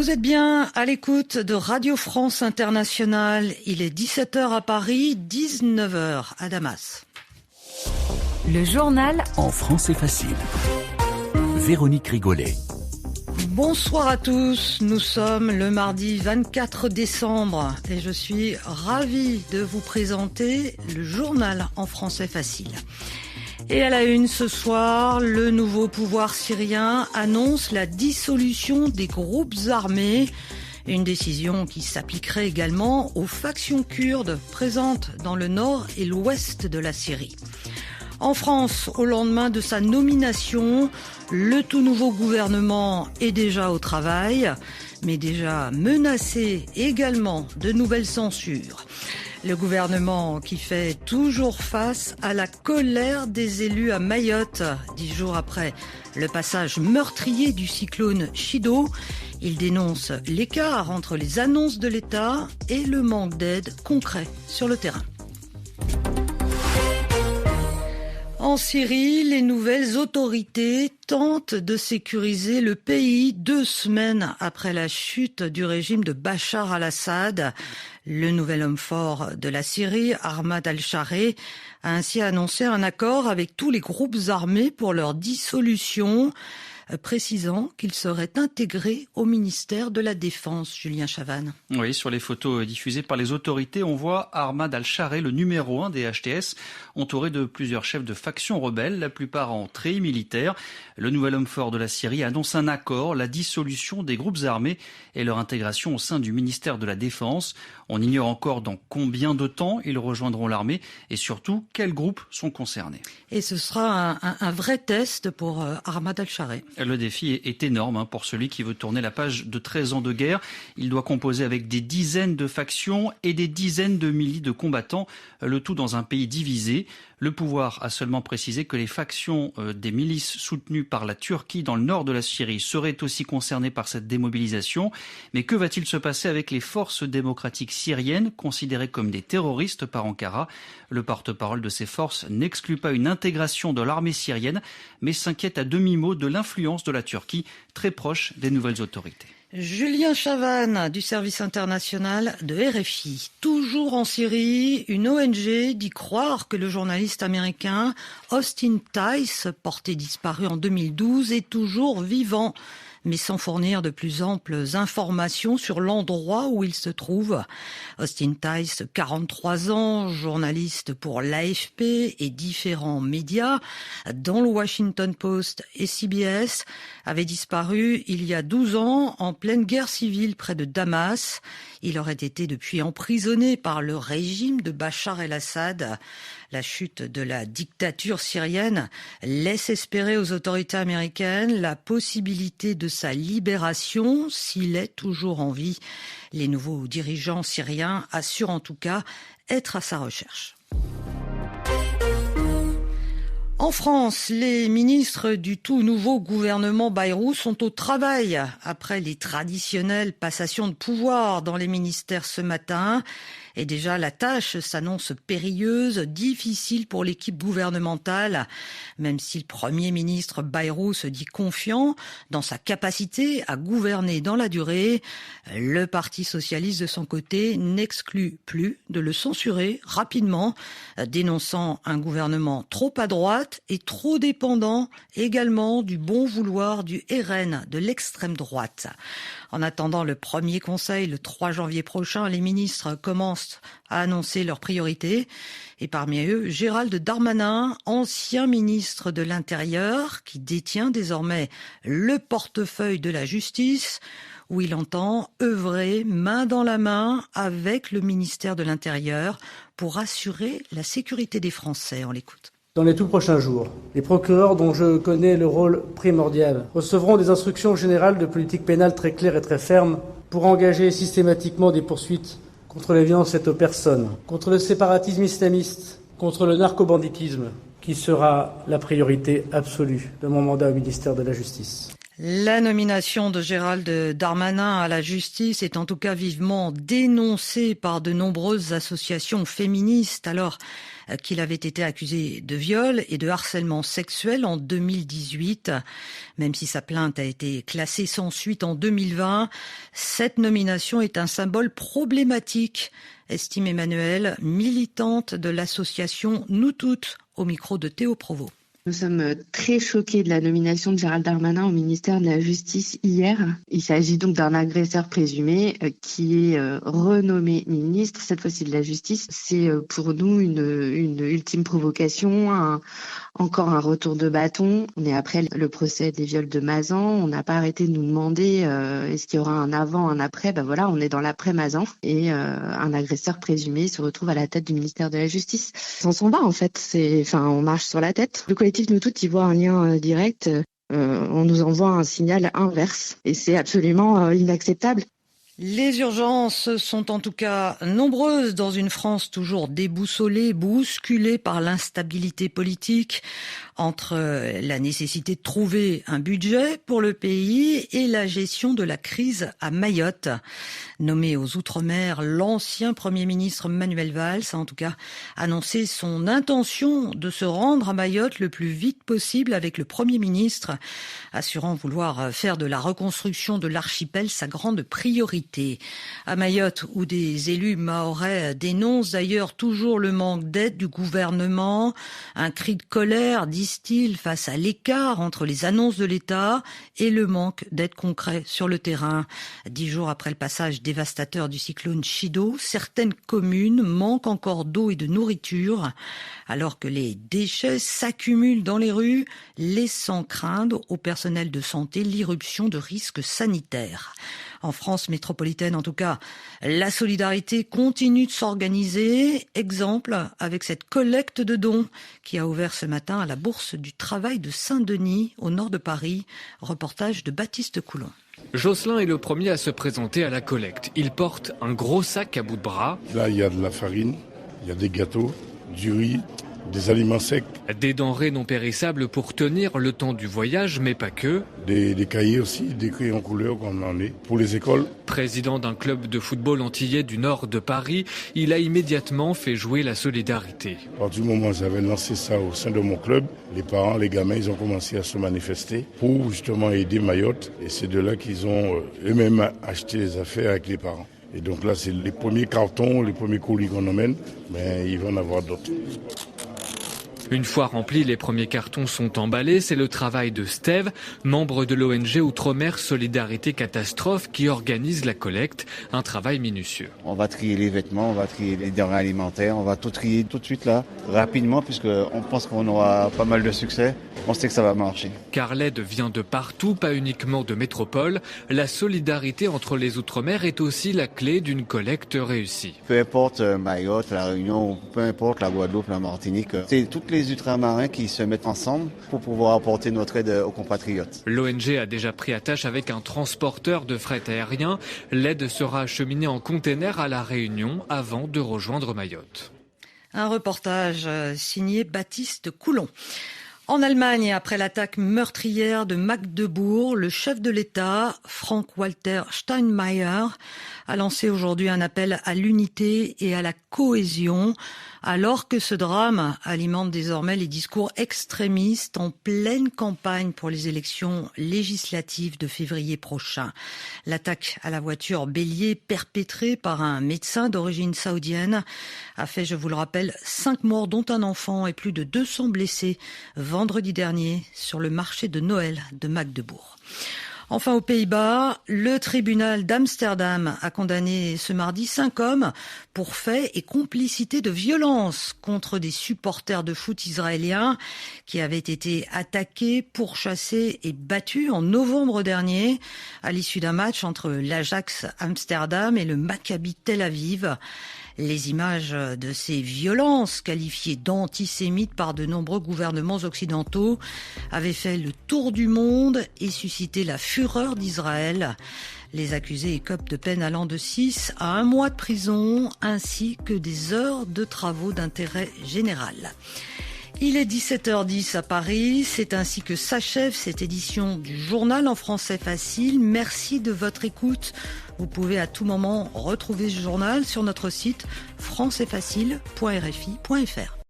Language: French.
Vous êtes bien à l'écoute de Radio France Internationale. Il est 17h à Paris, 19h à Damas. Le journal en français facile. Véronique Rigolet. Bonsoir à tous, nous sommes le mardi 24 décembre et je suis ravie de vous présenter le journal en français facile. Et à la une ce soir, le nouveau pouvoir syrien annonce la dissolution des groupes armés. Une décision qui s'appliquerait également aux factions kurdes présentes dans le nord et l'ouest de la Syrie. En France, au lendemain de sa nomination, le tout nouveau gouvernement est déjà au travail, mais déjà menacé également de nouvelles censures. Le gouvernement qui fait toujours face à la colère des élus à Mayotte, 10 jours après le passage meurtrier du cyclone Chido. Il dénonce l'écart entre les annonces de l'État et le manque d'aide concret sur le terrain. En Syrie, les nouvelles autorités tentent de sécuriser le pays 2 semaines après la chute du régime de Bachar al-Assad. Le nouvel homme fort de la Syrie, Ahmad al-Shara, a ainsi annoncé un accord avec tous les groupes armés pour leur dissolution, précisant qu'ils seraient intégrés au ministère de la Défense. Julien Chavannes. Oui, sur les photos diffusées par les autorités, on voit Ahmad al-Shara, le numéro 1 des HTS, entouré de plusieurs chefs de factions rebelles, la plupart en treillis militaire. Le nouvel homme fort de la Syrie annonce un accord, la dissolution des groupes armés et leur intégration au sein du ministère de la Défense. On ignore encore dans combien de temps ils rejoindront l'armée et surtout quels groupes sont concernés. Et ce sera un vrai test pour Ahmad al-Shara. Le défi est énorme pour celui qui veut tourner la page de 13 ans de guerre. Il doit composer avec des dizaines de factions et des dizaines de milliers de combattants, le tout dans un pays divisé. Le pouvoir a seulement précisé que les factions des milices soutenues par la Turquie dans le nord de la Syrie seraient aussi concernées par cette démobilisation. Mais que va-t-il se passer avec les forces démocratiques syriennes, considérées comme des terroristes par Ankara ? Le porte-parole de ces forces n'exclut pas une intégration de l'armée syrienne, mais s'inquiète à demi-mot de l'influence de la Turquie, très proche des nouvelles autorités. Julien Chavannes du service international de RFI. Toujours en Syrie, une ONG dit croire que le journaliste américain Austin Tice, porté disparu en 2012, est toujours vivant, mais sans fournir de plus amples informations sur l'endroit où il se trouve. Austin Tice, 43 ans, journaliste pour l'AFP et différents médias, dont le Washington Post et CBS, avait disparu il y a 12 ans en pleine guerre civile près de Damas. Il aurait été depuis emprisonné par le régime de Bachar el-Assad. La chute de la dictature syrienne laisse espérer aux autorités américaines la possibilité de sa libération s'il est toujours en vie. Les nouveaux dirigeants syriens assurent en tout cas être à sa recherche. En France, les ministres du tout nouveau gouvernement Bayrou sont au travail après les traditionnelles passations de pouvoir dans les ministères ce matin. Et déjà, la tâche s'annonce périlleuse, difficile pour l'équipe gouvernementale, même si le Premier ministre Bayrou se dit confiant dans sa capacité à gouverner dans la durée. Le Parti socialiste, de son côté, n'exclut plus de le censurer rapidement, dénonçant un gouvernement trop à droite et trop dépendant également du bon vouloir du RN, de l'extrême droite. En attendant le premier conseil, le 3 janvier prochain, les ministres commencent à annoncer leurs priorités. Et parmi eux, Gérald Darmanin, ancien ministre de l'Intérieur, qui détient désormais le portefeuille de la justice, où il entend œuvrer main dans la main avec le ministère de l'Intérieur pour assurer la sécurité des Français. On l'écoute. Dans les tout prochains jours, les procureurs, dont je connais le rôle primordial, recevront des instructions générales de politique pénale très claires et très fermes pour engager systématiquement des poursuites contre les violences faites aux personnes, contre le séparatisme islamiste, contre le narcobanditisme, qui sera la priorité absolue de mon mandat au ministère de la Justice. La nomination de Gérald Darmanin à la justice est en tout cas vivement dénoncée par de nombreuses associations féministes alors qu'il avait été accusé de viol et de harcèlement sexuel en 2018. Même si sa plainte a été classée sans suite en 2020, cette nomination est un symbole problématique, estime Emmanuelle, militante de l'association Nous Toutes, au micro de Théo Provost. Nous sommes très choqués de la nomination de Gérald Darmanin au ministère de la Justice hier. Il s'agit donc d'un agresseur présumé qui est renommé ministre, cette fois-ci de la Justice. C'est pour nous une ultime provocation, encore un retour de bâton. On est après le procès des viols de Mazan. On n'a pas arrêté de nous demander est-ce qu'il y aura un avant, un après. Voilà, on est dans l'après Mazan et un agresseur présumé se retrouve à la tête du ministère de la Justice. On s'en va en fait. On marche sur la tête. Le collectif Nous Toutes y voit un lien direct. On nous envoie un signal inverse et c'est absolument inacceptable. Les urgences sont en tout cas nombreuses dans une France toujours déboussolée, bousculée par l'instabilité politique, entre la nécessité de trouver un budget pour le pays et la gestion de la crise à Mayotte. Nommé aux Outre-mer, l'ancien Premier ministre Manuel Valls a en tout cas annoncé son intention de se rendre à Mayotte le plus vite possible avec le Premier ministre, assurant vouloir faire de la reconstruction de l'archipel sa grande priorité. À Mayotte, où des élus mahorais dénoncent d'ailleurs toujours le manque d'aide du gouvernement, un cri de colère, disent-ils, face à l'écart entre les annonces de l'État et le manque d'aide concrète sur le terrain. 10 jours après le passage dévastateur du cyclone Chido, certaines communes manquent encore d'eau et de nourriture, alors que les déchets s'accumulent dans les rues, laissant craindre au personnel de santé l'irruption de risques sanitaires. En France métropolitaine, en tout cas, la solidarité continue de s'organiser. Exemple avec cette collecte de dons qui a ouvert ce matin à la Bourse du Travail de Saint-Denis, au nord de Paris. Reportage de Baptiste Coulon. Jocelyn est le premier à se présenter à la collecte. Il porte un gros sac à bout de bras. Là, il y a de la farine, il y a des gâteaux, du riz, des aliments secs. Des denrées non périssables pour tenir le temps du voyage, mais pas que. Des cahiers aussi, des crayons couleur qu'on en est pour les écoles. Président d'un club de football antillais du nord de Paris, il a immédiatement fait jouer la solidarité. À partir du moment où j'avais lancé ça au sein de mon club, les parents, les gamins, ils ont commencé à se manifester pour justement aider Mayotte. Et c'est de là qu'ils ont eux-mêmes acheté les affaires avec les parents. Et donc là, c'est les premiers cartons, les premiers colis qu'on emmène, mais il va en avoir d'autres. Une fois remplis, les premiers cartons sont emballés. C'est le travail de Steve, membre de l'ONG Outre-mer Solidarité Catastrophe, qui organise la collecte. Un travail minutieux. On va trier les vêtements, on va trier les denrées alimentaires, on va tout trier tout de suite là, rapidement, puisqu'on pense qu'on aura pas mal de succès. On sait que ça va marcher. Car l'aide vient de partout, pas uniquement de métropole. La solidarité entre les Outre-mer est aussi la clé d'une collecte réussie. Peu importe Mayotte, la Réunion, peu importe la Guadeloupe, la Martinique, c'est toutes les ultramarins qui se mettent ensemble pour pouvoir apporter notre aide aux compatriotes. L'ONG a déjà pris attache avec un transporteur de fret aérien. L'aide sera acheminée en container à La Réunion avant de rejoindre Mayotte. Un reportage signé Baptiste Coulon. En Allemagne, après l'attaque meurtrière de Magdebourg, le chef de l'État, Frank-Walter Steinmeier, a lancé aujourd'hui un appel à l'unité et à la cohésion, alors que ce drame alimente désormais les discours extrémistes en pleine campagne pour les élections législatives de février prochain. L'attaque à la voiture bélier perpétrée par un médecin d'origine saoudienne a fait, je vous le rappelle, 5 morts dont un enfant et plus de 200 blessés vendredi dernier sur le marché de Noël de Magdebourg. Enfin, aux Pays-Bas, le tribunal d'Amsterdam a condamné ce mardi 5 hommes pour faits et complicité de violence contre des supporters de foot israéliens qui avaient été attaqués, pourchassés et battus en novembre dernier à l'issue d'un match entre l'Ajax Amsterdam et le Maccabi Tel Aviv. Les images de ces violences qualifiées d'antisémites par de nombreux gouvernements occidentaux avaient fait le tour du monde et suscité la fureur d'Israël. Les accusés écopent de peines allant de 6 à 1 mois de prison ainsi que des heures de travaux d'intérêt général. Il est 17h10 à Paris. C'est ainsi que s'achève cette édition du journal en français facile. Merci de votre écoute. Vous pouvez à tout moment retrouver ce journal sur notre site françaisfacile.rfi.fr.